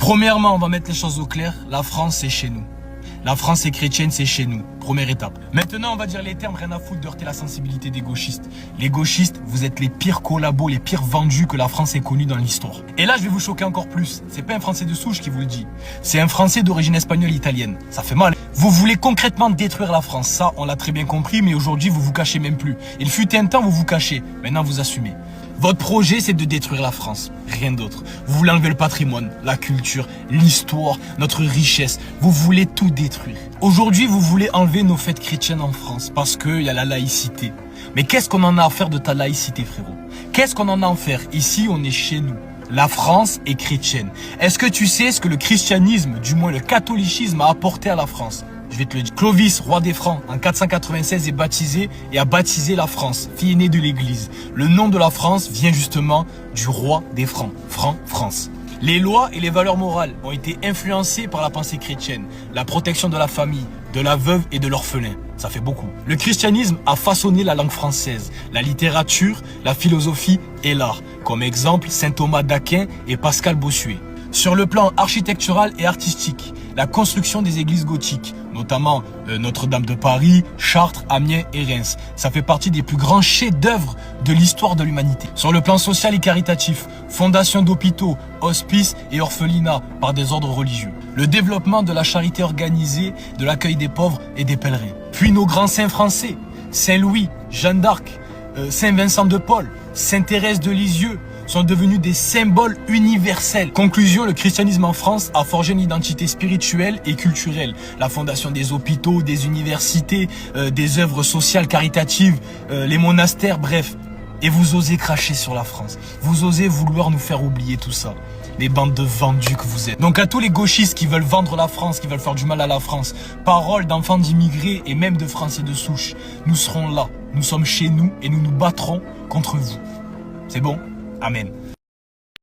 Premièrement, on va mettre les choses au clair. La France, c'est chez nous. La France est chrétienne, c'est chez nous. Première étape. Maintenant, on va dire les termes, rien à foutre d'heurter la sensibilité des gauchistes. Les gauchistes, vous êtes les pires collabos, les pires vendus que la France ait connus dans l'histoire. Et là, je vais vous choquer encore plus. C'est pas un Français de souche qui vous le dit. C'est un Français d'origine espagnole italienne. Ça fait mal. Vous voulez concrètement détruire la France. Ça, on l'a très bien compris, mais aujourd'hui, vous vous cachez même plus. Il fut un temps, vous vous cachez. Maintenant, vous assumez. Votre projet, c'est de détruire la France. Rien d'autre. Vous voulez enlever le patrimoine, la culture, l'histoire, notre richesse. Vous voulez tout détruire. Aujourd'hui, vous voulez enlever nos fêtes chrétiennes en France parce qu'il y a la laïcité. Mais qu'est-ce qu'on en a à faire de ta laïcité, frérot? Qu'est-ce qu'on en a à faire? Ici, on est chez nous. La France est chrétienne. Est-ce que tu sais ce que le christianisme, du moins le catholicisme, a apporté à la France? Je vais te le dire. Clovis, roi des Francs, en 496 est baptisé et a baptisé la France, fille aînée de l'Église. Le nom de la France vient justement du roi des Francs, France. Les lois et les valeurs morales ont été influencées par la pensée chrétienne, la protection de la famille, de la veuve et de l'orphelin. Ça fait beaucoup. Le christianisme a façonné la langue française, la littérature, la philosophie et l'art. Comme exemple, saint Thomas d'Aquin et Pascal Bossuet. Sur le plan architectural et artistique, la construction des églises gothiques, notamment Notre-Dame de Paris, Chartres, Amiens et Reims. Ça fait partie des plus grands chefs-d'œuvre de l'histoire de l'humanité. Sur le plan social et caritatif, fondation d'hôpitaux, hospices et orphelinats par des ordres religieux. Le développement de la charité organisée, de l'accueil des pauvres et des pèlerins. Puis nos grands saints français, Saint-Louis, Jeanne d'Arc, Saint-Vincent de Paul, Sainte-Thérèse de Lisieux, sont devenus des symboles universels. Conclusion, le christianisme en France a forgé une identité spirituelle et culturelle. La fondation des hôpitaux, des universités, des œuvres sociales caritatives, les monastères, bref. Et vous osez cracher sur la France. Vous osez vouloir nous faire oublier tout ça. Les bandes de vendus que vous êtes. Donc à tous les gauchistes qui veulent vendre la France, qui veulent faire du mal à la France, paroles d'enfants d'immigrés et même de Français de souche, nous serons là. Nous sommes chez nous et nous nous battrons contre vous. C'est bon? Amen.